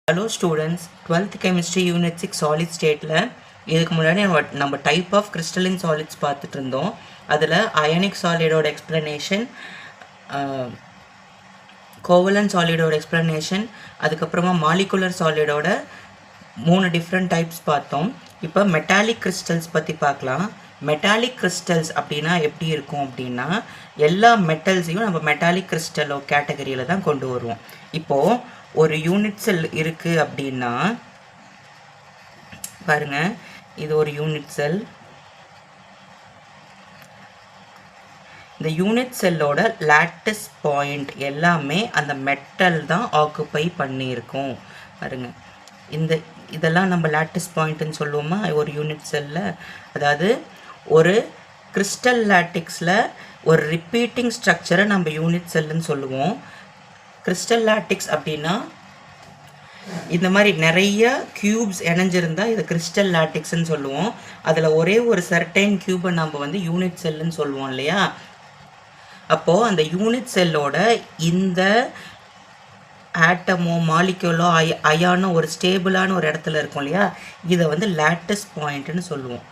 Hello students, 12th chemistry unit 6 solid stateல இதுக்கு முன்னாடி நம்ம type of crystalline solids பார்த்துட்டு இருந்தோம். அதில் ionic solidோட explanation, covalent solidோட explanation, அதுக்கப்புறமா molecular solidோட 3 different types பார்த்தோம். இப்போ metallic crystals பற்றி பார்க்கலாம். மெட்டாலிக் கிறிஸ்டல்ஸ் அப்படின்னா எப்படி இருக்கும் அப்படின்னா எல்லா மெட்டல்ஸையும் நம்ம மெட்டாலிக் கிறிஸ்டலோ கேட்டகரியில் தான் கொண்டு வருவோம். இப்போது ஒரு யூனிட் செல் இருக்குது அப்படின்னா பாருங்க, இது ஒரு யூனிட் செல். இந்த யூனிட் செல்லோட லாட்டிஸ் பாயிண்ட் எல்லாமே அந்த மெட்டல் தான் ஆக்குப்பை பண்ணியிருக்கோம். பாருங்க, இதெல்லாம் நம்ம லாட்டிஸ் பாயிண்ட்னு சொல்லுவோமா ஒரு யூனிட் செல்லில். அதாவது ஒரு கிறிஸ்டல் லாட்டிக்ஸில் ஒரு ரிப்பீட்டிங் ஸ்ட்ரக்சரை நம்ம யூனிட் செல்லுன்னு சொல்லுவோம். கிறிஸ்டல் லாட்டிக்ஸ் அப்படின்னா இந்த மாதிரி நிறைய கியூப்ஸ் இணைஞ்சிருந்தால் இது கிறிஸ்டல் லாட்டிக்ஸ்ன்னு சொல்லுவோம். அதில் ஒரே ஒரு சர்டைன் கியூபை நம்ம வந்து யூனிட் செல்லுன்னு சொல்லுவோம் இல்லையா. அப்போது அந்த யூனிட் செல்லோட இந்த ஆட்டமோ மாலிக்யூலோ அயானோ ஒரு ஸ்டேபிளான ஒரு இடத்துல இருக்கும் இல்லையா, இதை வந்து லாட்டிஸ் பாயிண்ட்னு சொல்லுவோம்.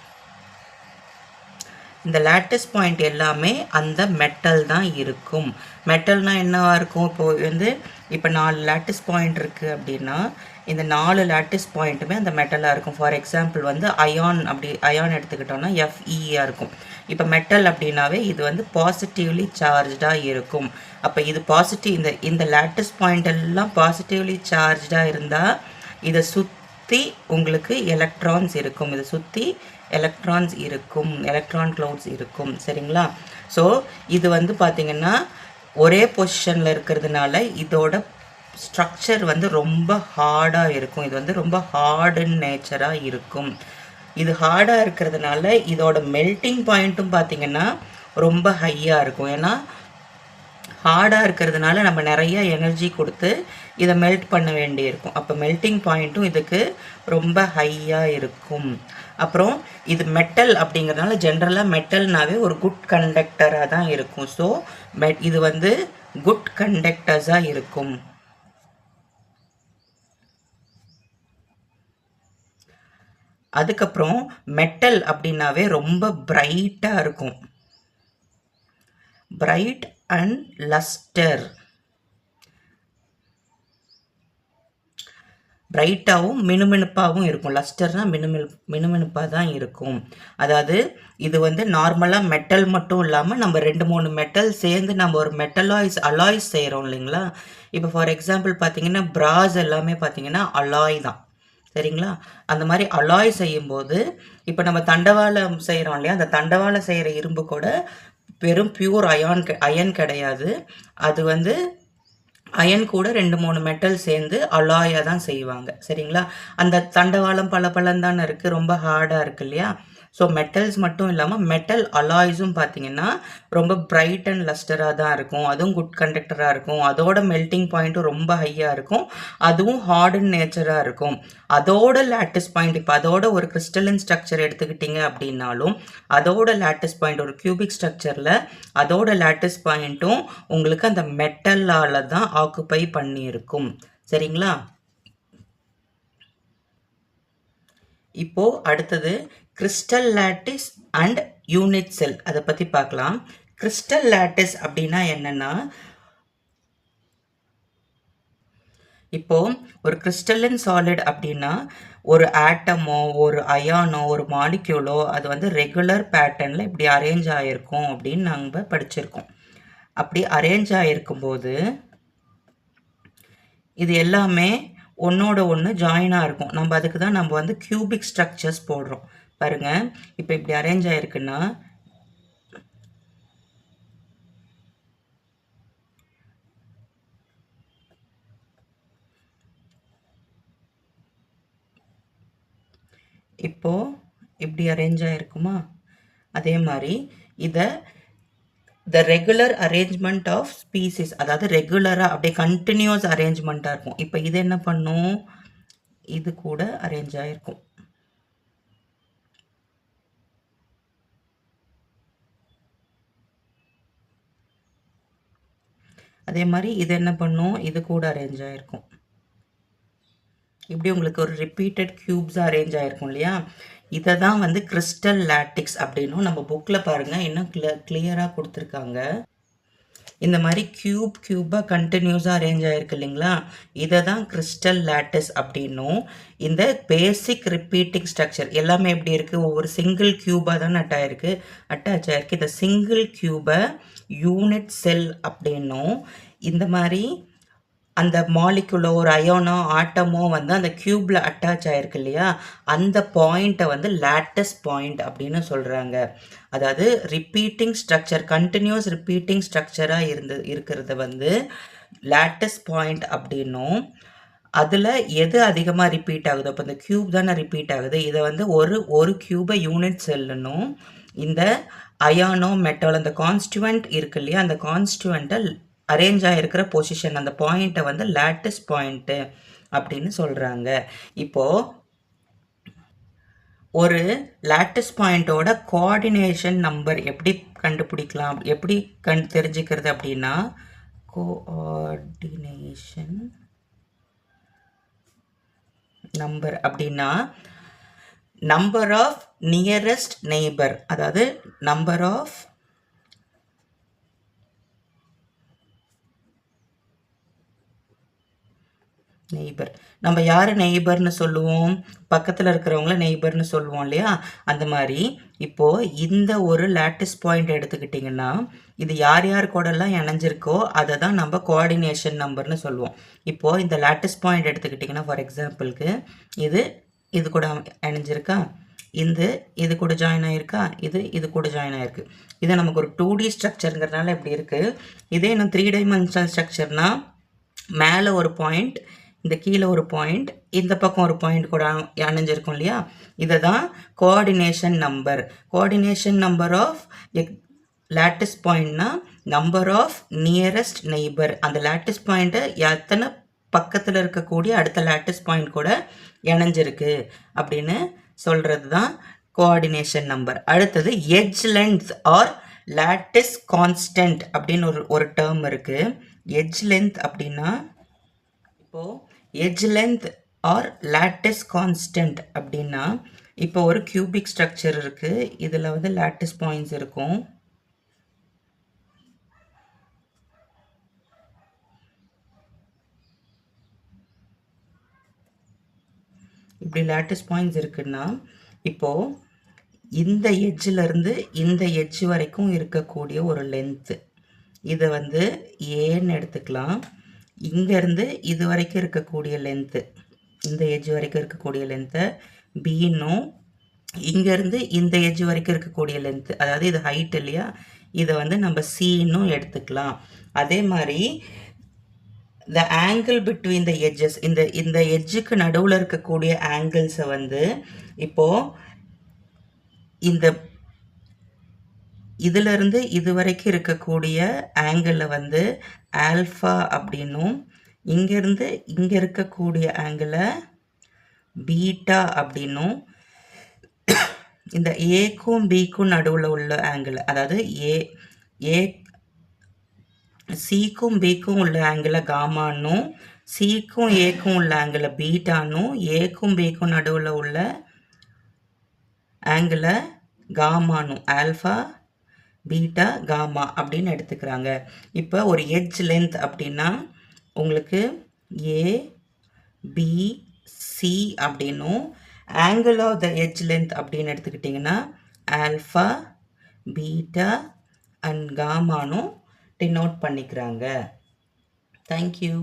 இந்த லாட்டிஸ் பாயிண்ட் எல்லாமே அந்த மெட்டல் தான் இருக்கும். மெட்டல்னால் என்னவாக இருக்கும்? இப்போ 4 லாட்டிஸ் பாயிண்ட் இருக்குது அப்படின்னா இந்த 4 லாட்டிஸ் பாயிண்ட்டுமே அந்த மெட்டலாக இருக்கும். ஃபார் எக்ஸாம்பிள் அயான் எடுத்துக்கிட்டோன்னா Feயாக இருக்கும். இப்போ மெட்டல் அப்படின்னாவே இது வந்து பாசிட்டிவ்லி சார்ஜாக இருக்கும். அப்போ இது பாசிட்டிவ், இந்த லாட்டிஸ் பாயிண்ட் எல்லாம் பாசிட்டிவ்லி சார்ஜாக இருந்தால் இதை சுற்றி உங்களுக்கு எலக்ட்ரான்ஸ் இருக்கும். இதை சுற்றி எலக்ட்ரான்ஸ் இருக்கும், எலக்ட்ரான் க்ளவுட்ஸ் இருக்கும். சரிங்களா? ஸோ இது வந்து பார்த்திங்கன்னா ஒரே பொசிஷனில் இருக்கிறதுனால இதோட ஸ்ட்ரக்சர் வந்து ரொம்ப ஹார்டாக இருக்கும். இது வந்து ரொம்ப ஹார்டுன்னு நேச்சராக இருக்கும். இது ஹார்டாக இருக்கிறதுனால இதோட மெல்ட்டிங் பாயிண்ட்டும் பார்த்திங்கன்னா ரொம்ப ஹையாக இருக்கும். ஏன்னா ஹார்டாக இருக்கிறதுனால நம்ம நிறைய எனர்ஜி கொடுத்து இதை மெல்ட் பண்ண வேண்டியிருக்கும். அப்போ மெல்ட்டிங் பாயிண்ட்டும் இதுக்கு ரொம்ப ஹையாக இருக்கும். அப்புறம் இது மெட்டல் அப்படிங்கிறதுனால ஜென்ரலாக மெட்டல்னாவே ஒரு குட் கண்டக்டராக தான் இருக்கும். ஸோ இது வந்து குட் கண்டக்டர்ஸாக இருக்கும். அதுக்கப்புறம் மெட்டல் அப்படின்னாவே ரொம்ப பிரைட்டாக இருக்கும். Bright and lustre. பிரைட்டாகவும் மினுமினுப்பாகவும் இருக்கும். லஸ்டர்னால் மினுமினுப்பாக தான் இருக்கும். அதாவது இது வந்து நார்மலாக மெட்டல் மட்டும் இல்லாமல் நம்ம 2-3 மெட்டல் சேர்ந்து நம்ம ஒரு அலாய்ஸ் செய்கிறோம் இல்லைங்களா. இப்போ ஃபார் எக்ஸாம்பிள் பார்த்தீங்கன்னா பிராஸ் எல்லாமே பார்த்தீங்கன்னா அலாய் தான். சரிங்களா? அந்த மாதிரி அலாய் செய்யும்போது இப்போ நம்ம தண்டவாளம் செய்கிறோம் இல்லையா, அந்த தண்டவாளம் செய்கிற இரும்பு கூட வெறும் பியூர் அயன் கிடையாது. அது வந்து அயன் கூட 2-3 மெட்டல் சேர்ந்து அலாயாக தான் செய்வாங்க. சரிங்களா? அந்த தண்டவாளம் பளபளன்னு தானே இருக்குது, ரொம்ப ஹார்டாக இருக்குது இல்லையா. ஸோ மெட்டல்ஸ் மட்டும் இல்லாமல் மெட்டல் அலாய்ஸும் பார்த்தீங்கன்னா ரொம்ப பிரைட் அண்ட் லஸ்டராக தான் இருக்கும். அதுவும் குட் கண்டக்டராக இருக்கும். அதோட மெல்ட்டிங் பாயிண்ட்டும் ரொம்ப ஹையாக இருக்கும். அதுவும் ஹார்டன் நேச்சராக இருக்கும். அதோட லாட்டிஸ் பாயிண்ட், இப்போ அதோட ஒரு கிறிஸ்டலின் ஸ்ட்ரக்சர் எடுத்துக்கிட்டிங்க அப்படின்னாலும் அதோட லாட்டிஸ் பாயிண்ட் ஒரு கியூபிக் ஸ்ட்ரக்சரில் அதோட லாட்டிஸ் பாயிண்ட்டும் உங்களுக்கு அந்த மெட்டலால் தான் ஆக்குப்பை பண்ணியிருக்கும். சரிங்களா? இப்போது அடுத்தது crystal lattice and unit cell, அதை பற்றி பார்க்கலாம். கிறிஸ்டல் லாட்டிஸ் அப்படின்னா என்னென்னா, இப்போது ஒரு கிறிஸ்டலின் சாலிட் அப்படின்னா ஒரு ஆட்டமோ ஒரு அயானோ ஒரு மாலிக்யூலோ அது வந்து ரெகுலர் பேட்டர்னில் இப்படி அரேஞ்ச் ஆகிருக்கும் அப்படின்னு நாங்கள் படிச்சிருக்கோம். அப்படி அரேஞ்ச் ஆகிருக்கும்போது இது எல்லாமே ஒன்றோட ஒன்று ஜாயினாக இருக்கும். நம்ம அதுக்கு தான் நம்ம வந்து கியூபிக் ஸ்ட்ரக்சர்ஸ் போடுறோம். பாருங்கள், இப்போ இப்படி அரேஞ்ச் ஆகிருக்குன்னா இப்போது இப்படி அரேஞ்ச் ஆகிருக்குமா, அதே மாதிரி இதை the regular arrangement of species, அதாவது ரெகுலராக அப்படியே கண்டினியூஸ் அரேஞ்ச்மெண்ட்டாக இருக்கும். இப்போ இது என்ன பண்ணும், இது கூட அரேஞ்ச் ஆகிருக்கும். அதே மாதிரி இது என்ன பண்ணும், இது கூட அரேஞ்ச் ஆகிருக்கும். இப்படி உங்களுக்கு ஒரு ரிப்பீட்டட் க்யூப்ஸாக அரேஞ்ச் ஆகிருக்கும் இல்லையா, இதை தான் வந்து கிறிஸ்டல் லாட்டிக்ஸ் அப்படின்னும் நம்ம புக்கில் பாருங்கள் இன்னும் கிளியராக கொடுத்துருக்காங்க. இந்த மாதிரி க்யூபாக கண்டினியூஸாக அரேஞ்ச் ஆகிருக்கு இல்லைங்களா, இதை தான் கிறிஸ்டல் லாட்டிஸ் அப்படின்னும். இந்த பேசிக் ரிப்பீட்டிங் ஸ்ட்ரக்சர் எல்லாமே எப்படி இருக்குது, ஒவ்வொரு சிங்கிள் க்யூபாக தான் அட்டாச் ஆகிருக்கு. இந்த சிங்கிள் க்யூபை யூனிட் செல் அப்படின்னும், இந்த மாதிரி அந்த மாலிகுலோ ஒரு அயோனோ ஆட்டமோ வந்து அந்த க்யூப்பில் அட்டாச் ஆகிருக்கு இல்லையா, அந்த பாயிண்ட்டை வந்து லாட்டிஸ் பாயிண்ட் அப்படின்னு சொல்கிறாங்க. அதாவது ரிப்பீட்டிங் ஸ்ட்ரக்சர், கண்டினியூஸ் ரிப்பீட்டிங் ஸ்ட்ரக்சராக இருக்கிறது வந்து லாட்டிஸ் பாயிண்ட் அப்படின்னும். அதில் எது அதிகமாக ரிப்பீட் ஆகுது, அப்போ இந்த க்யூப் தானே ரிப்பீட் ஆகுது, இதை வந்து ஒரு க்யூபை யூனிட் செல்லுன்னும். இந்த அயானோ மெட்டல் அந்த கான்ஸ்டுவன்ட் இருக்கு இல்லையா, அந்த கான்ஸ்டுவன்ட்டை அரேஞ்ச் ஆகிருக்கிற பொசிஷன் அந்த பாயிண்ட்டை வந்து லாட்டிஸ் பாயிண்ட்டு அப்படின்னு சொல்கிறாங்க. இப்போது ஒரு லாட்டிஸ் பாயிண்ட்டோட கோஆர்டினேஷன் நம்பர் எப்படி கண்டுபிடிக்கலாம், எப்படி தெரிஞ்சுக்கிறது அப்படின்னா, கோஆர்டினேஷன் நம்பர் அப்படின்னா நம்பர் ஆஃப் நியரஸ்ட் நெய்பர், அதாவது நம்பர் ஆஃப் நெய்பர். நம்ம யார் நெய்பர்னு சொல்லுவோம், பக்கத்தில் இருக்கிறவங்கள நெய்பர்னு சொல்லுவோம் இல்லையா, அந்த மாதிரி இப்போது இந்த ஒரு லாட்டிஸ் பாயிண்ட் எடுத்துக்கிட்டிங்கன்னா இது யார் யார் கூடலாம் இணைஞ்சிருக்கோ அதை தான் நம்ம கோஆர்டினேஷன் நம்பர்னு சொல்லுவோம். இப்போது இந்த லாட்டிஸ் பாயிண்ட் எடுத்துக்கிட்டிங்கன்னா ஃபார் எக்ஸாம்பிளுக்கு இது கூட இணைஞ்சிருக்கா, இது கூட ஜாயின் ஆகிருக்கா, இது கூட ஜாயின் ஆகிருக்கு. இது நமக்கு ஒரு 2D ஸ்ட்ரக்சருங்கிறதுனால இப்படி இருக்குது. இதே இன்னும் 3 டைமென்ஷனல் ஸ்ட்ரக்சர்னால் மேலே ஒரு பாயிண்ட், இந்த கீழே ஒரு பாயிண்ட், இந்த பக்கம் ஒரு பாயிண்ட் கூட அணைஞ்சிருக்கும் இல்லையா, இதை தான் coordination number. Coordination number of lattice பாயிண்ட்னா நம்பர் ஆஃப் நியரஸ்ட் நெய்பர். அந்த லாட்டிஸ் பாயிண்ட்டை எத்தனை பக்கத்தில் இருக்கக்கூடிய அடுத்த லாட்டிஸ் பாயிண்ட் கூட இணைஞ்சிருக்கு அப்படின்னு சொல்கிறது தான் கோஆர்டினேஷன் நம்பர். அடுத்தது edge length or lattice constant அப்படின்னு ஒரு டேர்ம் இருக்குது. எட்ஜ் லென்த் அப்படின்னா, இப்போது edge length or lattice constant அப்படின்னா, இப்போ ஒரு கியூபிக் ஸ்ட்ரக்சர் இருக்குது, இதில் வந்து லாட்டிஸ் பாயிண்ட்ஸ் இருக்கும். இப்படி லாட்டிஸ் பாயிண்ட்ஸ் இருக்குன்னா, இப்போது இந்த எட்ஜிலேருந்து இந்த எட்ஜ் வரைக்கும் இருக்கக்கூடிய ஒரு லென்த்து, இதை வந்து ஏன்னு எடுத்துக்கலாம். இங்கேருந்து இது வரைக்கும் இருக்கக்கூடிய லென்த்து, இந்த எட்ஜ் வரைக்கும் இருக்கக்கூடிய லென்த்தை பின்னும், இங்கேருந்து இந்த எட்ஜ் வரைக்கும் இருக்கக்கூடிய லென்த்து, அதாவது இது ஹைட் இல்லையா, இதை வந்து நம்ம சின்னும் எடுத்துக்கலாம். அதே மாதிரி the angle between the edges, இந்த எட்ஜுக்கு நடுவில் இருக்கக்கூடிய ஆங்கிள்ஸை வந்து இப்போது இந்த இதிலிருந்து இது வரைக்கும் இருக்கக்கூடிய ஆங்கிளை வந்து ஆல்ஃபா அப்படின்னும், இங்கேருந்து இங்கே இருக்கக்கூடிய ஆங்கிளை பீட்டா அப்படின்னும், இந்த ஏக்கும் பிக்கும் நடுவில் உள்ள ஆங்கிள், அதாவது சிக்கும் பிக்கும் உள்ள ஆங்கிளை காமானும், சிக்கும் ஏக்கும் உள்ள ஆங்கிளை பீட்டானும், ஏக்கும் பிக்கும் நடுவில் உள்ள ஆங்கிளை காமானும், ஆல்ஃபா பீட்டா காமா அப்படின்னு எடுத்துக்கிறாங்க. இப்போ ஒரு எட்ஜ் லென்த் அப்படின்னா உங்களுக்கு ஏ பி சி அப்படின்னும், angle of the edge length அப்படின்னு எடுத்துக்கிட்டிங்கன்னா ஆல்ஃபா பீட்டா அண்ட் காமானும் டினோட் பண்ணிக்கிறாங்க. தேங்க்யூ.